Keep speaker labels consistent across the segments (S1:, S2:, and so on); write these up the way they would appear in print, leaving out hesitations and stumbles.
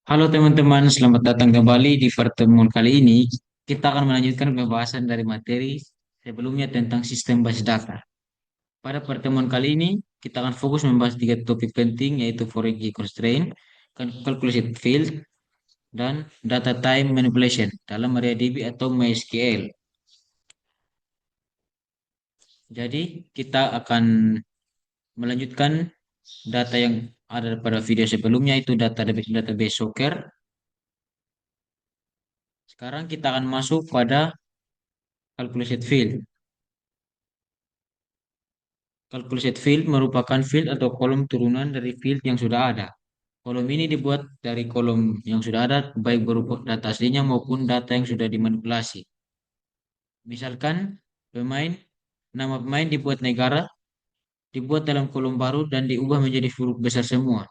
S1: Halo teman-teman, selamat datang kembali di pertemuan kali ini. Kita akan melanjutkan pembahasan dari materi sebelumnya tentang sistem basis data. Pada pertemuan kali ini, kita akan fokus membahas tiga topik penting yaitu foreign key constraint, calculated field, dan data type manipulation dalam MariaDB atau MySQL. Jadi, kita akan melanjutkan data yang ada pada video sebelumnya itu database Soccer. Sekarang kita akan masuk pada calculated field. Calculated field merupakan field atau kolom turunan dari field yang sudah ada. Kolom ini dibuat dari kolom yang sudah ada, baik berupa data aslinya maupun data yang sudah dimanipulasi. Misalkan, pemain, nama pemain dibuat negara, dibuat dalam kolom baru dan diubah menjadi huruf besar semua.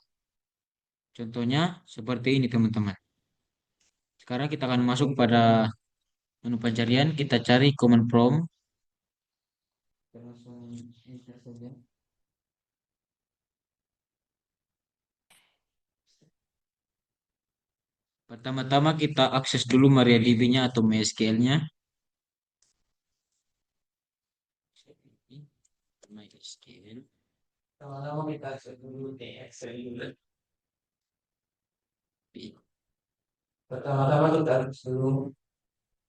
S1: Contohnya seperti ini, teman-teman. Sekarang kita akan masuk pada menu pencarian, kita cari command prompt. Kita langsung enter saja. Pertama-tama kita akses dulu MariaDB-nya atau MySQL-nya. MySQL. Pertama-tama kita akses dulu Excel dulu. Pertama-tama kita akses dulu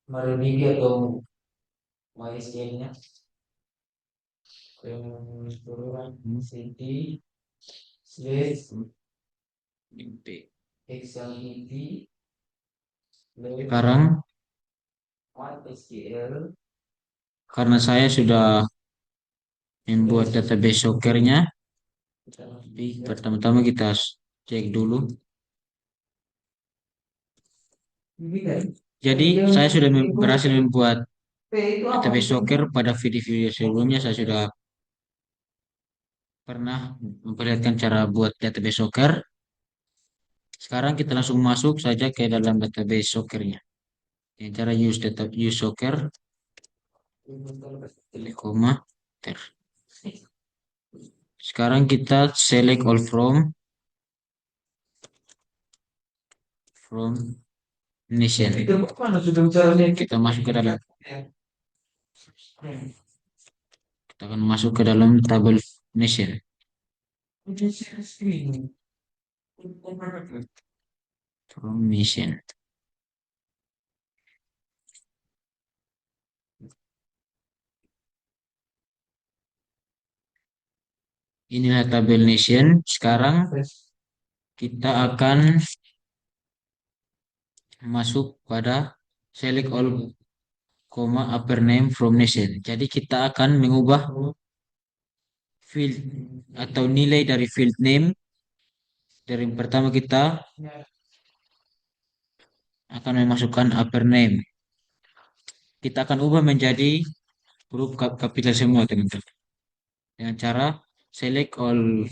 S1: MariaDB atau MySQL-nya. Turunan cd slash example sekarang MySQL. Karena saya sudah membuat database Soccer-nya, tapi pertama-tama kita cek dulu. Jadi saya sudah berhasil membuat database Soccer. Pada video-video sebelumnya saya sudah pernah memperlihatkan cara buat database Soccer. Sekarang kita langsung masuk saja ke dalam database Soccer-nya. Yang cara use Soccer, koma, ter. Sekarang kita select all from nation. Kita masuk ke dalam. Kita akan masuk ke dalam tabel nation. From nation. Inilah tabel nation. Sekarang kita akan masuk pada select all, upper name from nation. Jadi kita akan mengubah field atau nilai dari field name. Dari pertama kita akan memasukkan upper name. Kita akan ubah menjadi huruf kapital semua, teman-teman. Dengan cara select all,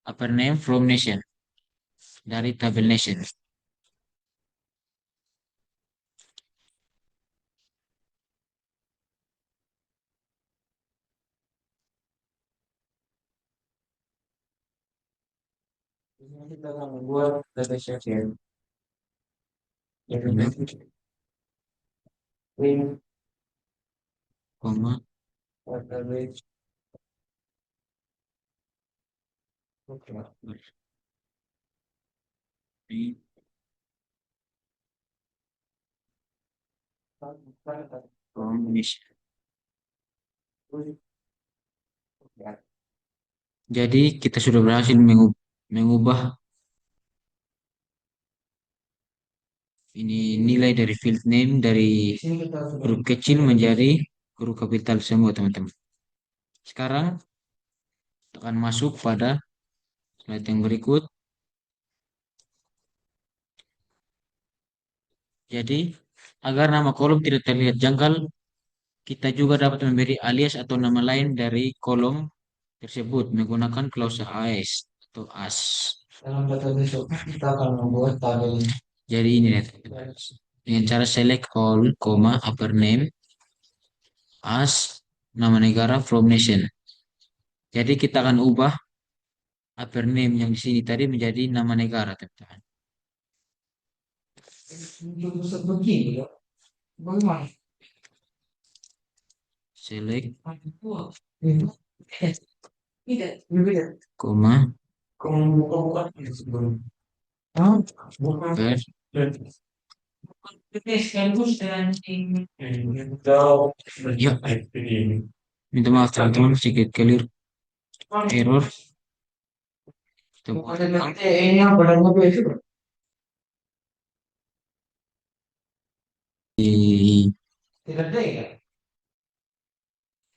S1: upper name from nation dari tabel nation. Kita akan membuat database yang koma database from nation. Jadi kita sudah berhasil mengubah ini nilai dari field name dari huruf kecil menjadi huruf kapital semua, teman-teman. Sekarang kita akan masuk pada slide yang berikut. Jadi agar nama kolom tidak terlihat janggal, kita juga dapat memberi alias atau nama lain dari kolom tersebut menggunakan klausa AS atau AS. Dalam database kita akan membuat tabel. Jadi ini ya, dengan cara select all, upper name as nama negara from nation. Jadi kita akan ubah upper name yang di sini tadi menjadi nama negara, teman-teman. Begini, bagaimana? Select, koma, per, ya, minta maaf teman-teman, sedikit clear error. Kita buat ulang. Di-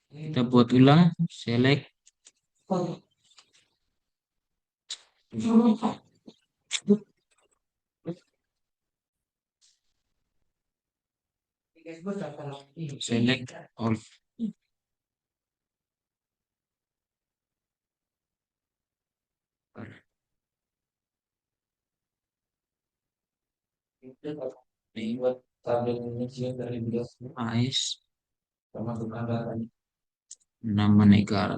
S1: Kita buat ulang, select, select all. AS, nama negara,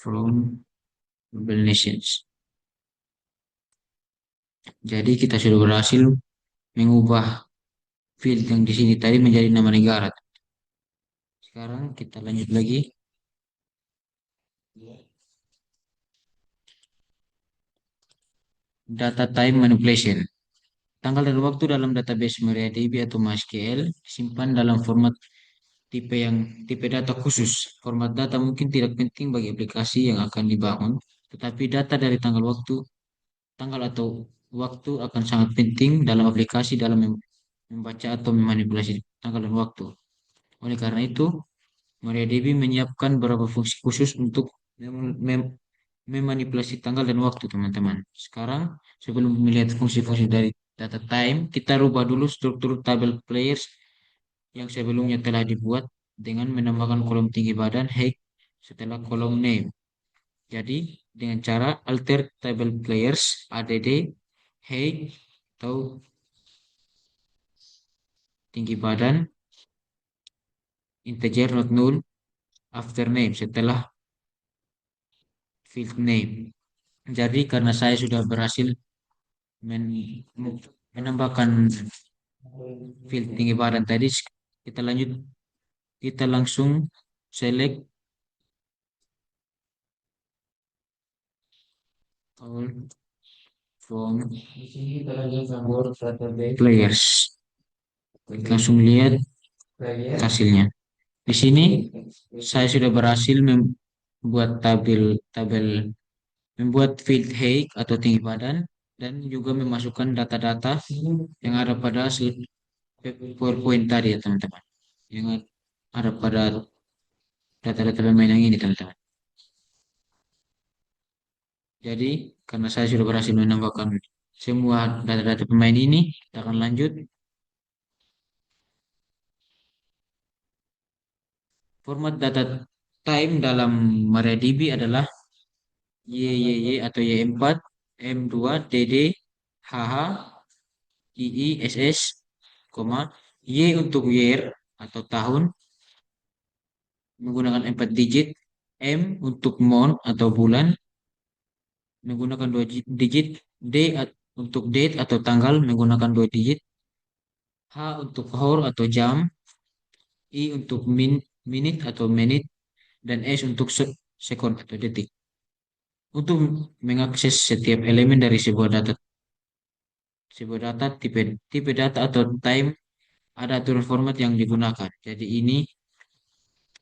S1: from global nations. Jadi kita sudah berhasil mengubah field yang di sini tadi menjadi nama negara. Sekarang kita lanjut lagi. Data type manipulation. Tanggal dan waktu dalam database MariaDB atau MySQL disimpan dalam format tipe data khusus. Format data mungkin tidak penting bagi aplikasi yang akan dibangun, tetapi data dari tanggal atau waktu akan sangat penting dalam aplikasi dalam membaca atau memanipulasi tanggal dan waktu. Oleh karena itu, MariaDB menyiapkan beberapa fungsi khusus untuk memanipulasi tanggal dan waktu, teman-teman. Sekarang, sebelum melihat fungsi-fungsi dari data time, kita rubah dulu struktur tabel players yang sebelumnya telah dibuat dengan menambahkan kolom tinggi badan height setelah kolom name. Jadi, dengan cara alter table players add height atau tinggi badan integer not null after name setelah field name. Jadi, karena saya sudah berhasil men- menambahkan field tinggi badan tadi, kita lanjut, kita langsung select all from players. Langsung lihat hasilnya. Di sini saya sudah berhasil membuat tabel membuat field height atau tinggi badan dan juga memasukkan data-data yang ada pada PowerPoint tadi ya teman-teman. Yang ada pada data-data pemain yang ini teman-teman. Jadi karena saya sudah berhasil menambahkan semua data-data pemain ini, kita akan lanjut. Format data time dalam MariaDB adalah YYY atau Y4, M2, DD, HH, II, SS, koma, Y untuk year atau tahun menggunakan 4 digit, M untuk month atau bulan menggunakan 2 digit, untuk date atau tanggal menggunakan 2 digit, H untuk hour atau jam, I untuk minute atau menit, dan S untuk second atau detik. Untuk mengakses setiap elemen dari sebuah data tipe tipe data atau time ada aturan format yang digunakan. Jadi ini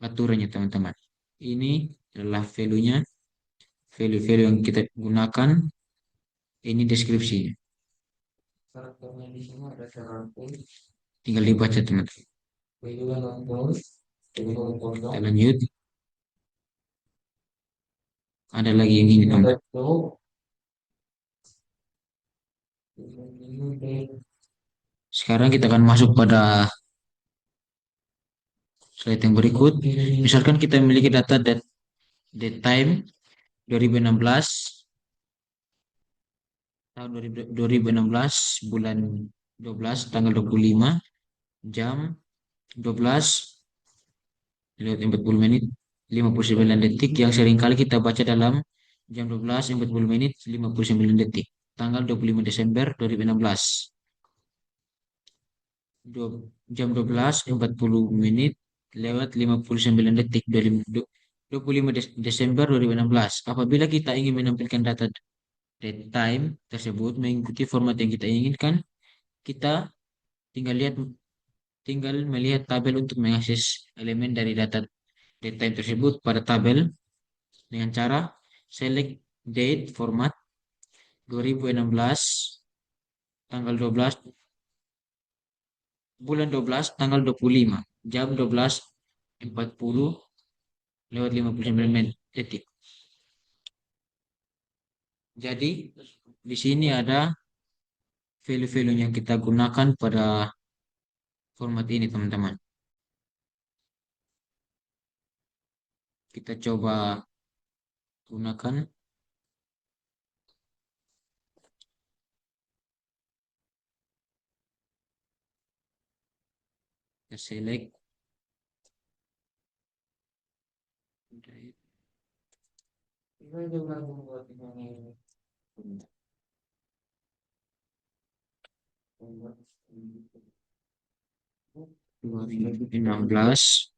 S1: aturannya teman-teman. Ini adalah value-value yang kita gunakan. Ini deskripsinya. Tinggal dibaca teman-teman. Kita lanjut. Ada lagi yang ini teman-teman. Sekarang kita akan masuk pada slide yang berikut. Misalkan kita memiliki data date time 2016 tahun 2016 bulan 12 tanggal 25 jam 12 lewat 40 menit 59 detik yang seringkali kita baca dalam jam 12 40 menit 59 detik. Tanggal 25 Desember 2016. Jam 12 40 menit lewat 59 detik 25 Desember 2016. Apabila kita ingin menampilkan data date time tersebut mengikuti format yang kita inginkan, kita tinggal lihat tinggal melihat tabel untuk mengakses elemen dari data date time tersebut pada tabel dengan cara select date format 2016 tanggal 12 bulan 12 tanggal 25 jam 12.40 lewat 59 menit detik. Jadi di sini ada value-value yang kita gunakan pada format ini teman-teman. Kita coba gunakan. Kita select dua ribu enam belas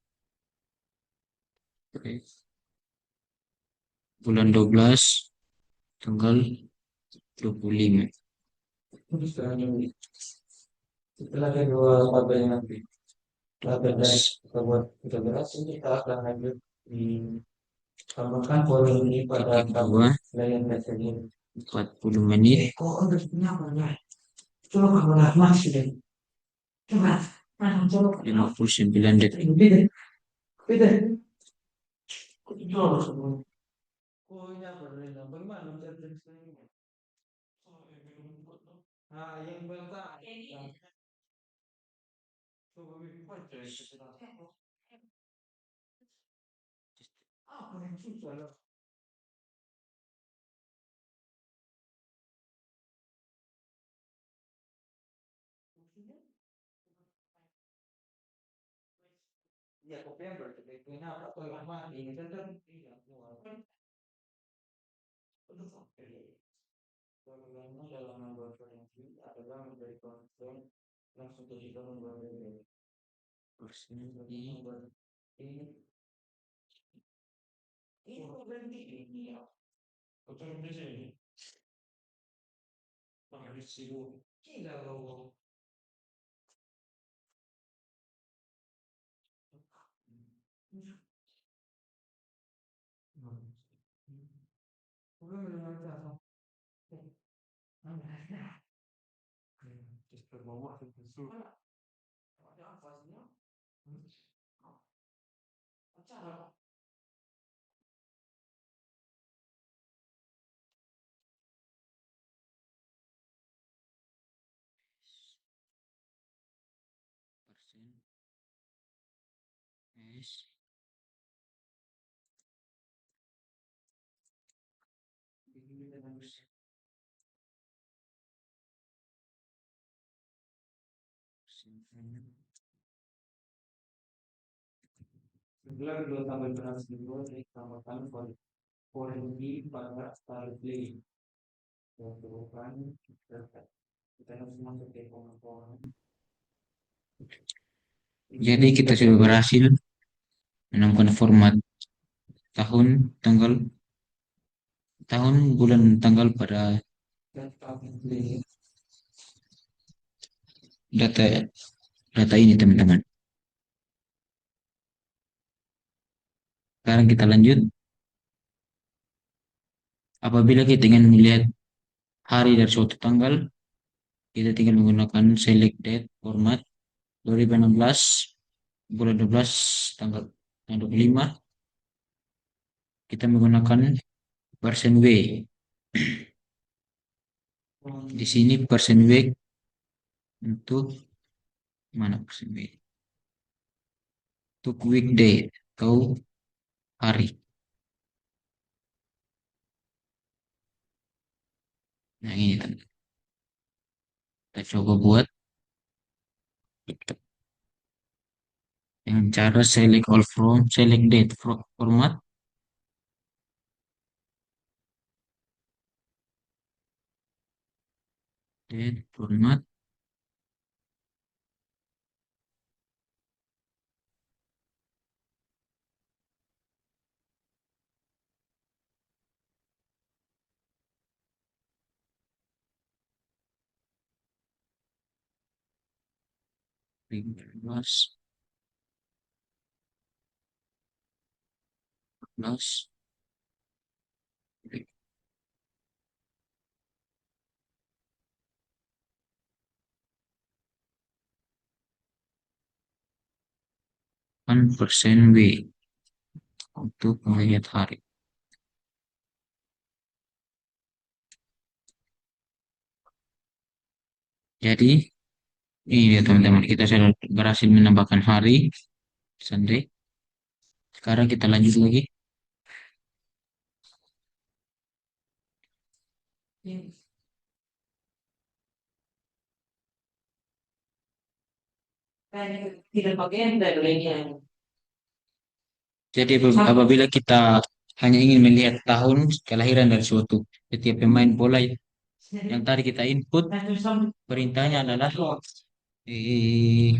S1: bulan 12 tanggal 25. Setelah kedua tabel nanti tabel dari kita buat 13 ini kita akan lanjut di tambahkan volume ini pada tabel layan tersebut 40 menit. Kok udah punya apa ya? Coba kamu lihat masih deh. Coba, 59 detik. Beda. Kok jual semua? Oh ini apa? Bagaimana mencari ini? Ah, yang pertama. Coba baca ya. Apa yang susah? Ya, kopian berarti kenapa kalau lama ini kan tidak semua. Kalau lama dalam membuat proyeksi adalah menjadi konsisten langsung kita membuat persen ini berarti ini ya. Betul di sini. Pakai siru. Gila loh. Udah mendengar just put my wife in the soup. Ada apa sih? Acara. Persen S sebelah kedua tabel beras kedua ditambahkan kondisi pada style play dan perubahan kita harus masuk ke komponen. Jadi kita sudah berhasil menemukan format tahun, tanggal, tahun, bulan, tanggal pada data data ini teman-teman. Sekarang kita lanjut. Apabila kita ingin melihat hari dari suatu tanggal, kita tinggal menggunakan select date format 2016 bulan 12 tanggal 25. Kita menggunakan persen W. Di sini persen W untuk mana persen W? Untuk weekday atau hari. Nah ini teman. Kita coba buat. Dengan cara select all from, select date format, date format, plus, plus, 1% W untuk melihat hari. Jadi, ini dia teman-teman, kita sudah berhasil menambahkan hari, Sunday. Sekarang kita lanjut lagi. Jadi apabila kita hanya ingin melihat tahun kelahiran dari suatu setiap pemain bola yang tadi kita input, perintahnya adalah eh,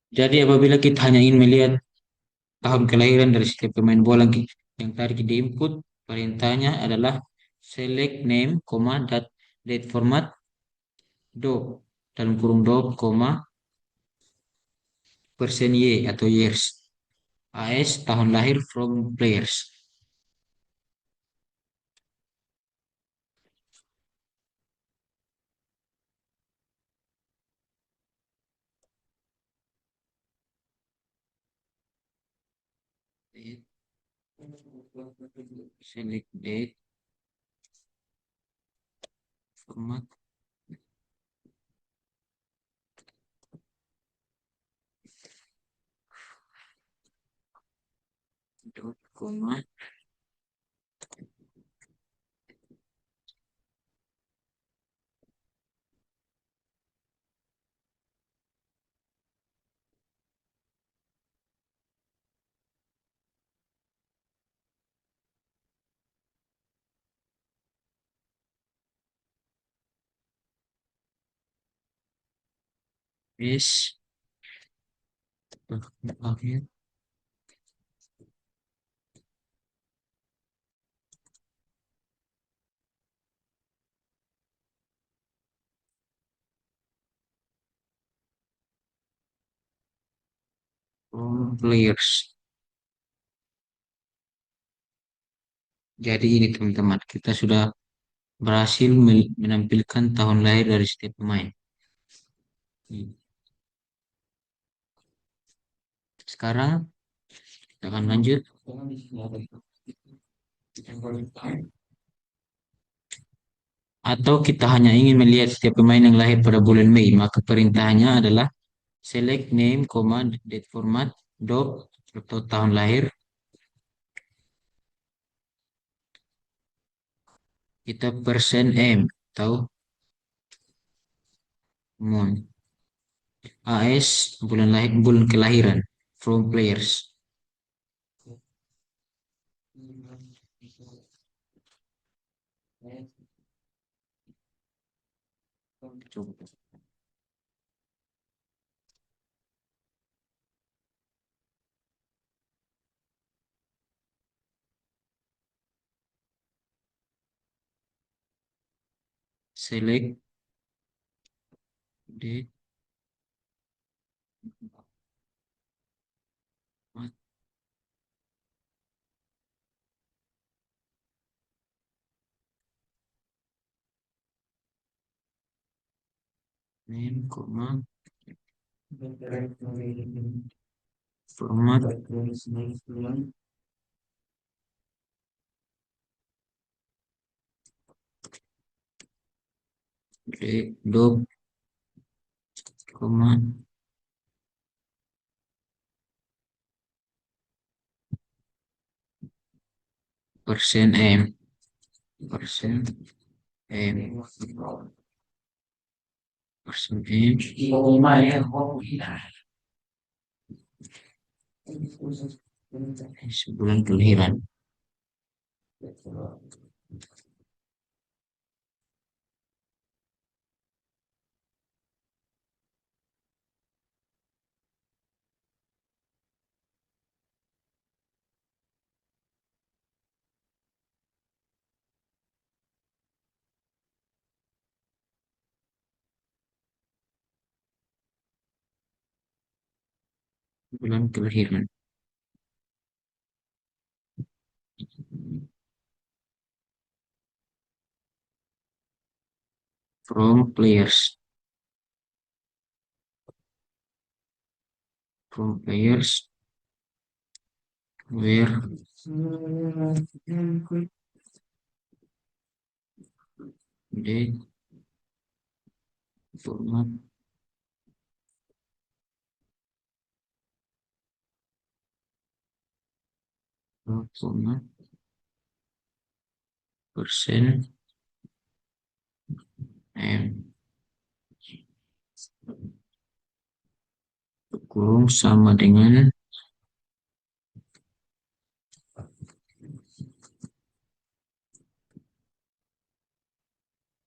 S1: jadi apabila kita hanya ingin melihat tahun kelahiran dari setiap pemain bola yang tadi kita input, perintahnya adalah select name, date format, dot, dalam kurung dot, persen Y atau years. AS tahun lahir from players. Select date format dot is akhir from players. Jadi ini teman-teman, kita sudah berhasil menampilkan tahun lahir dari setiap pemain. Sekarang kita akan lanjut. Atau kita hanya ingin melihat setiap pemain yang lahir pada bulan Mei, maka perintahnya adalah select name, date format, dot, atau tahun lahir. Kita persen M atau month. AS bulan lahir, bulan kelahiran from players. Coba. Select date, name, format, dot, koma, persen M, persen M, Person sebulan kelahiran. Bulan kelahiran. From players. From players where they format format persen M kurung sama dengan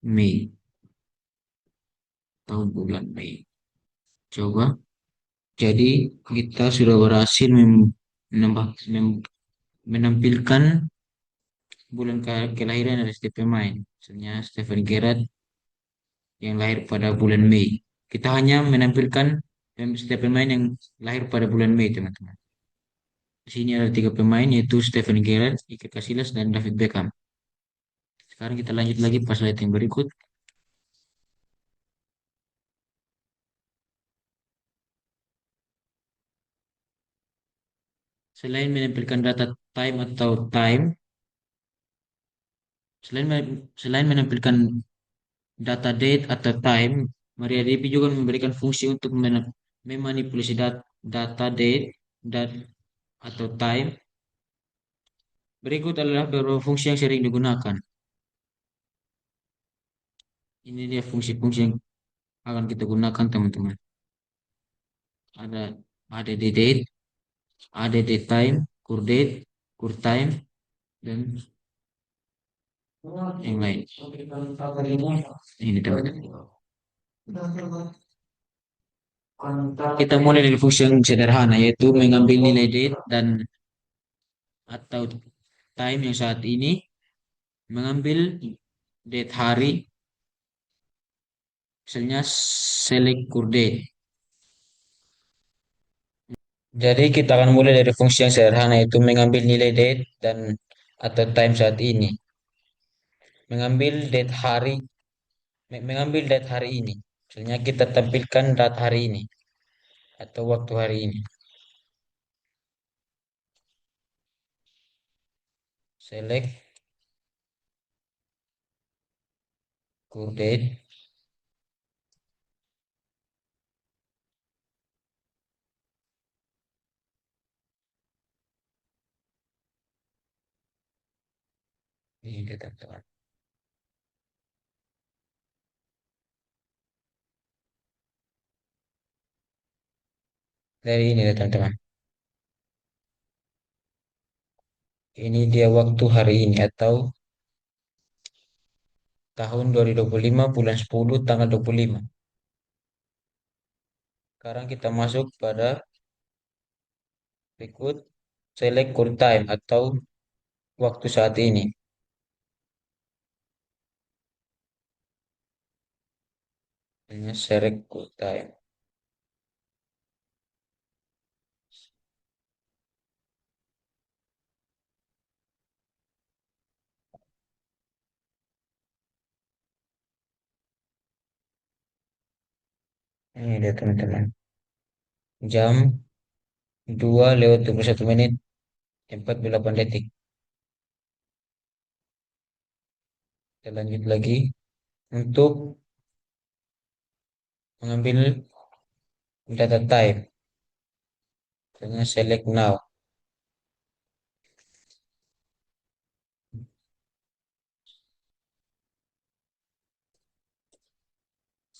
S1: Mei atau bulan Mei. Coba. Jadi kita sudah berhasil menampilkan bulan kelahiran dari setiap pemain. Misalnya Stephen Gerrard yang lahir pada bulan Mei. Kita hanya menampilkan setiap pemain yang lahir pada bulan Mei, teman-teman. Di sini ada tiga pemain yaitu Stephen Gerrard, Iker Casillas, dan David Beckham. Sekarang kita lanjut lagi pas slide yang berikut. Selain menampilkan data time atau time, selain menampilkan data date atau time, MariaDB juga memberikan fungsi untuk memanipulasi data date dan atau time. Berikut adalah beberapa fungsi yang sering digunakan. Ini dia fungsi-fungsi yang akan kita gunakan, teman-teman. Ada add date, add time, date, time, dan yang lain. Ini teman-teman. Kita mulai dari fungsi yang sederhana yaitu mengambil nilai date dan atau time yang saat ini, mengambil date hari, misalnya select date. Jadi kita akan mulai dari fungsi yang sederhana yaitu mengambil nilai date dan atau time saat ini, mengambil date hari, mengambil date hari ini. Misalnya kita tampilkan date hari ini atau waktu hari ini. Select date. Ini dia, teman-teman. Dari ini ya, teman-teman. Ini dia waktu hari ini atau tahun 2025 bulan 10 tanggal 25. Sekarang kita masuk pada berikut select call time atau waktu saat ini. Hanya select call time. Ini dia, teman-teman. Jam 2:21 menit 48 detik. Kita lanjut lagi untuk mengambil data type. Hanya select now.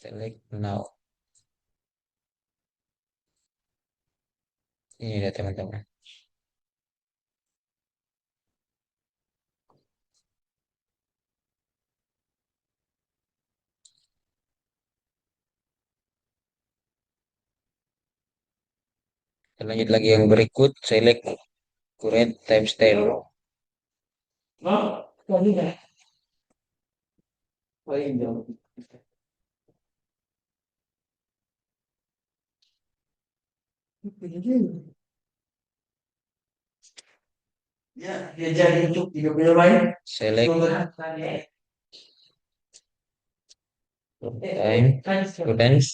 S1: Select now. Ini dia teman-teman. Kita lanjut lagi yang berikut. Select current timestamp. Select time current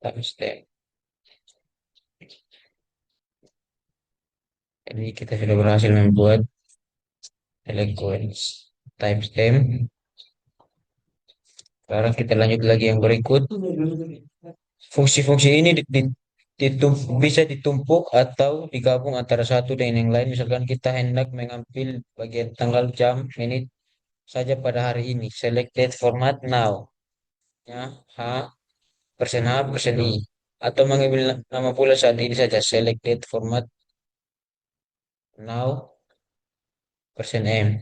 S1: timestamp. Jadi kita sudah berhasil membuat select current timestamp. Sekarang kita lanjut lagi yang berikut. Fungsi-fungsi ini bisa ditumpuk atau digabung antara satu dengan yang lain. Misalkan kita hendak mengambil bagian tanggal, jam, menit saja pada hari ini. Select date format now. Ya, H, persen H, persen I. Atau mengambil nama bulan saat ini saja. Select date format now, persen M.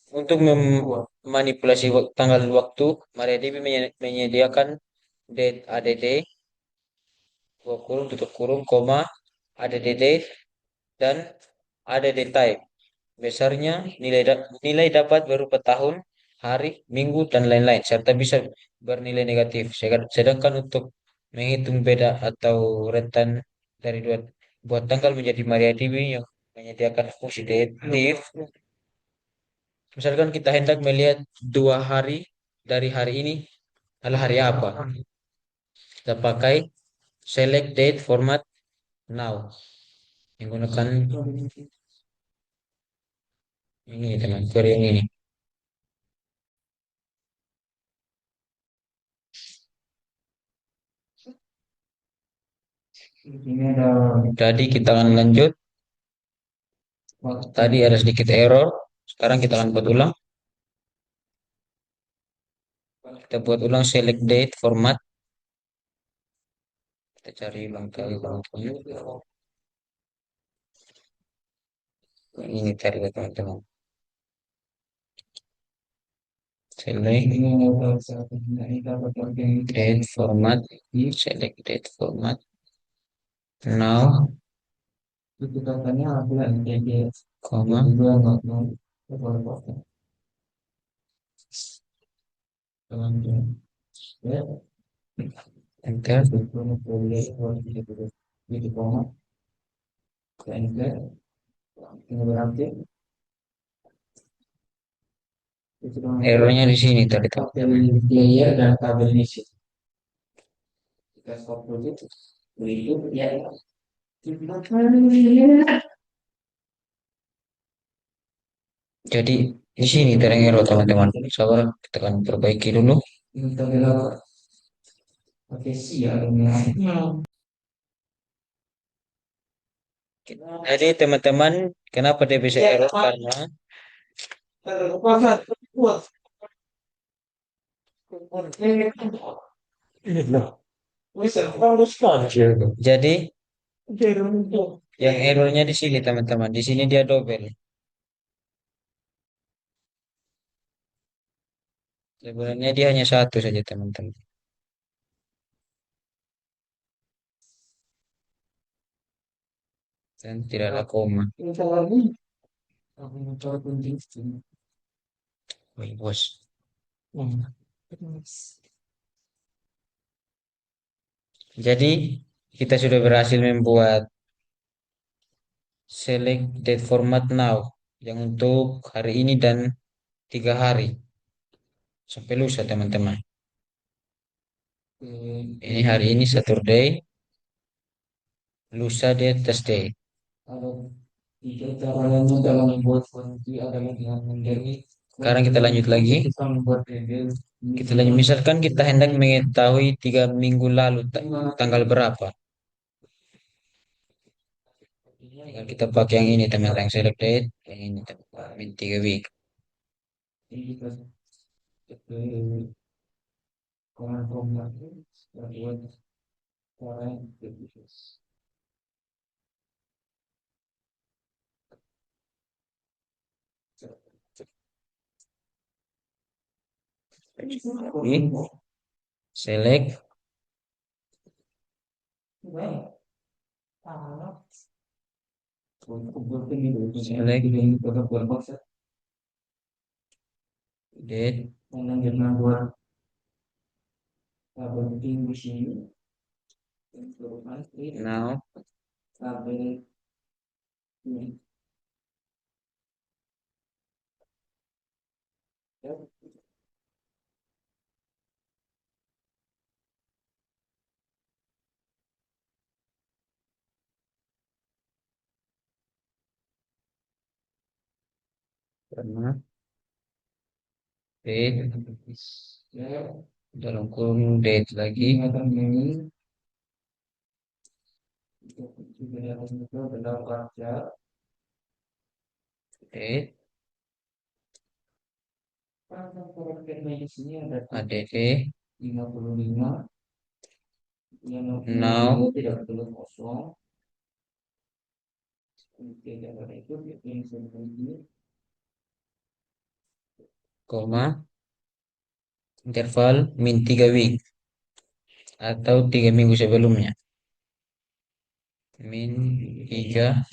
S1: Untuk memanipulasi tanggal waktu, MariaDB menyediakan date add, dua kurung, tutup kurung, koma, add date, dan add type. Besarnya nilai dapat berupa tahun, hari, minggu, dan lain-lain, serta bisa bernilai negatif. Sedangkan untuk menghitung beda atau rentan dari dua buat tanggal menjadi MariaDB yang menyediakan fungsi detektif. Misalkan kita hendak melihat 2 hari dari hari ini adalah hari apa? Kita pakai select date format now. Menggunakan ini teman, query yang ini. Jadi kita akan lanjut. Tadi ada sedikit error. Sekarang kita akan buat ulang. Kita buat ulang select date format. Kita cari ulang kali teman-teman. Ini cari teman-teman. Select date format. Select date format. Now, koma, enter. Errornya di sini tadi teman-teman. Player dan kabel isi. Kita stop dulu. Berikut ya. Jadi di sini terang error teman-teman. Sabar, kita akan perbaiki dulu. Jadi teman-teman, kenapa dia bisa error? Karena jadi yang errornya di sini teman-teman. Di sini dia double. Sebenarnya dia hanya satu saja teman-teman. Dan tidak ada koma. Wih, bos. Jadi kita sudah berhasil membuat select date format now yang untuk hari ini dan 3 hari sampai lusa teman-teman. Ini hari ini Saturday, lusa dia Thursday. Kalau tiga caranya dalam membuat kunci adalah dengan menjadi Sekarang kita lanjut lagi. Kita lanjut. Misalkan kita hendak mengetahui 3 minggu lalu tanggal berapa. Tinggal kita pakai yang ini teman-teman. Select date. Yang ini teman-teman. Min 3 week. Oke. Select. Select date. Now. Karena date dalam kurung date lagi. Date ADD now, koma interval min 3 week atau 3 minggu sebelumnya. Min 3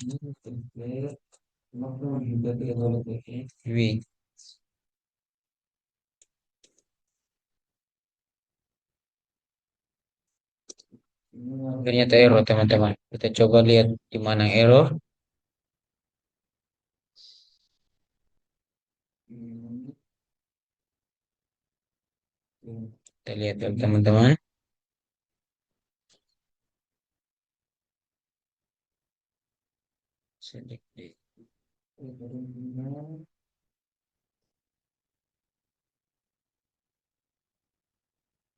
S1: week. Ternyata error teman-teman. Kita coba lihat di mana error. Kita lihat ya, teman-teman. Select date.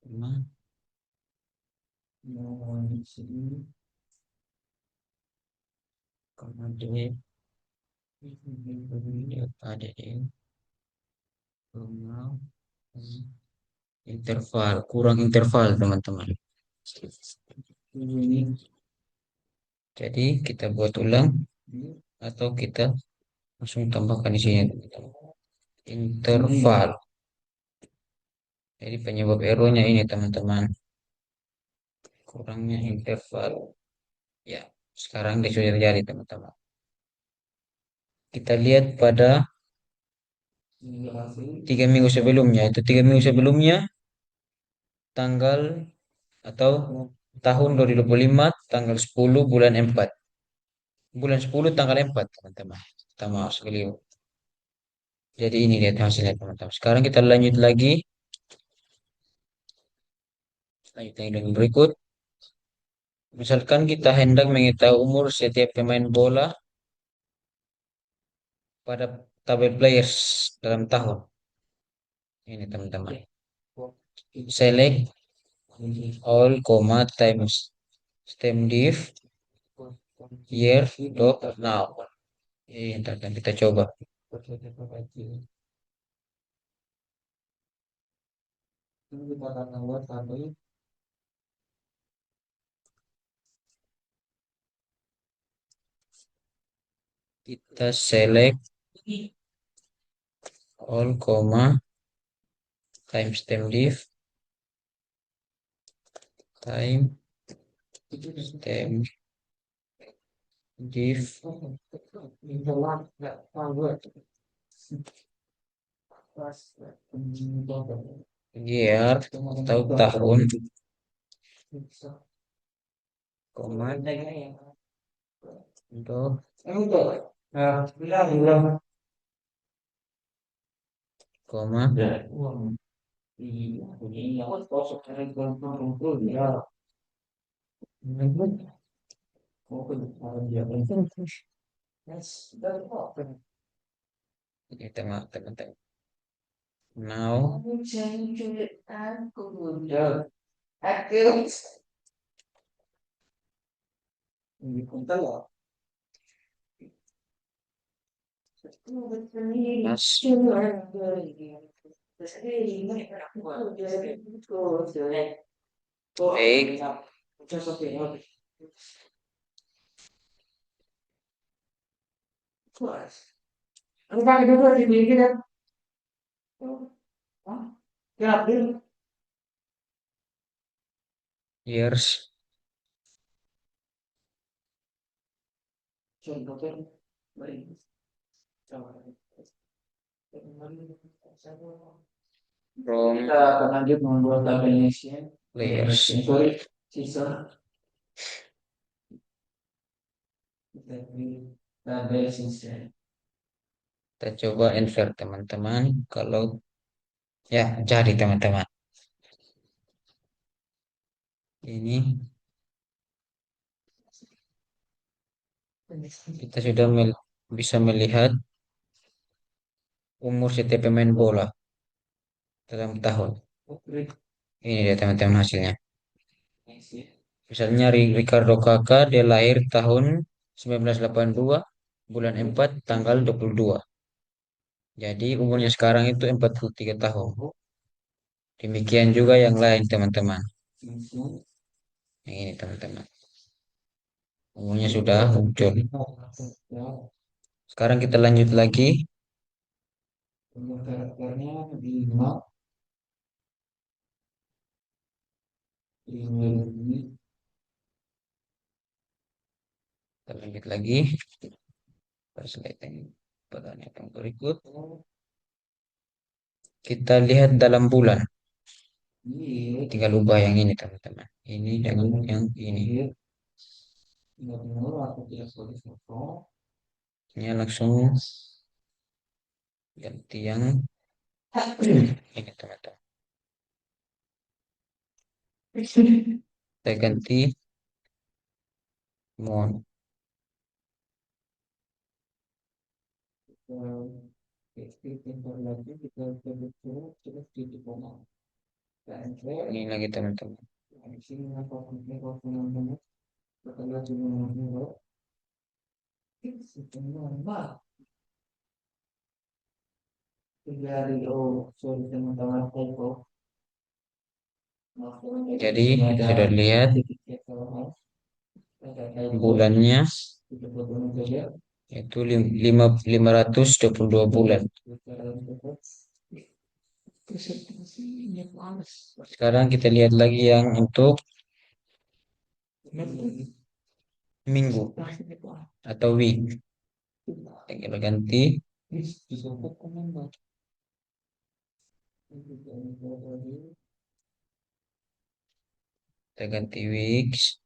S1: Koma, koma date. ADD koma interval, kurang interval teman-teman. Jadi kita buat ulang atau kita langsung tambahkan di sini teman-teman. Interval. Jadi penyebab errornya ini teman-teman. Kurangnya interval. Ya, sekarang dia sudah terjadi teman-teman. Kita lihat pada 3 minggu sebelumnya. Itu 3 minggu sebelumnya tanggal atau tahun 2025 tanggal 10 bulan 4. Bulan 10 tanggal 4 teman-teman. Kita masuk beliau. Jadi ini lihat hasilnya teman-teman. Sekarang kita lanjut lagi. Lanjut lagi dengan berikut. Misalkan kita hendak mengetahui umur setiap pemain bola pada tabel players dalam tahun. Ini teman-teman. Select all, times stem div year dot now. Ini ntar akan kita coba. Kita select all, time stem div time stem div year atau tahun, koma untuk koma ini teman-teman. Now, as baik. Years. From layers. Kita coba insert teman-teman. Kalau ya jadi teman-teman. Ini kita sudah bisa melihat umur setiap pemain bola dalam tahun. Ini dia teman-teman hasilnya. Misalnya Ricardo Kakak dia lahir tahun 1982 bulan 4 tanggal 22. Jadi umurnya sekarang itu 43 tahun. Demikian juga yang lain teman-teman. Yang ini teman-teman. Umurnya sudah muncul. Sekarang kita lanjut lagi. Kita lanjut lagi. Slide yang berikut. Kita lihat dalam bulan. Tinggal ubah yang ini teman-teman. Ini dengan yang ini. Ini langsung ganti yang ini teman-teman. Kita ganti mon. Ini lagi teman-teman. Jadi sudah lihat bulannya itu 522 bulan. Sekarang kita lihat lagi yang untuk minggu atau week. Kita ganti weeks.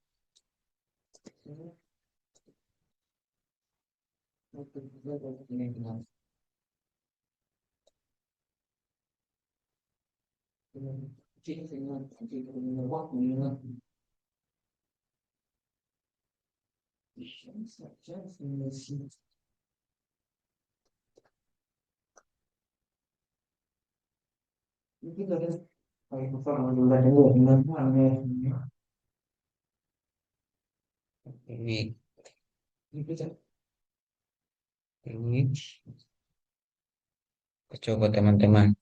S1: Week. Coba teman-teman.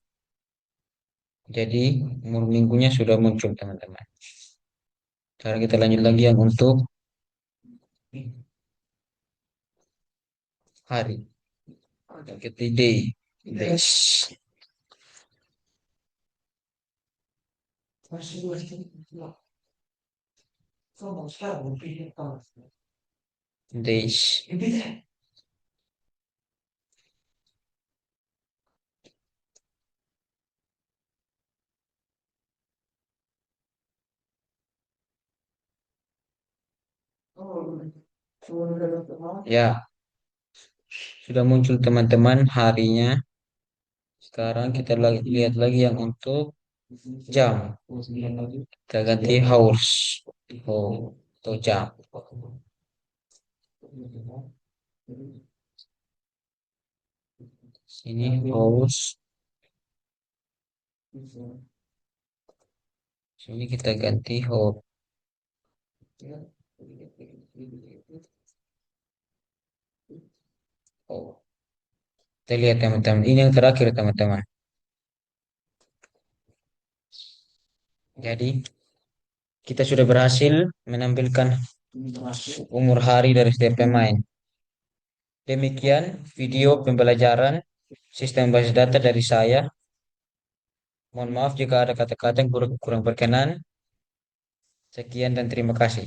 S1: Jadi umur minggunya sudah muncul teman-teman. Sekarang kita lanjut lagi yang untuk hari. Kita day. Days. Days. Ya, sudah muncul teman-teman harinya. Sekarang kita lihat lagi yang untuk jam. Kita ganti hours. Oh, atau jam. Sini hours. Sini kita ganti hope. Oh, kita lihat teman-teman. Ini yang terakhir teman-teman. Jadi kita sudah berhasil menampilkan umur hari dari setiap pemain. Demikian video pembelajaran sistem basis data dari saya. Mohon maaf jika ada kata-kata yang kurang berkenan. Sekian dan terima kasih.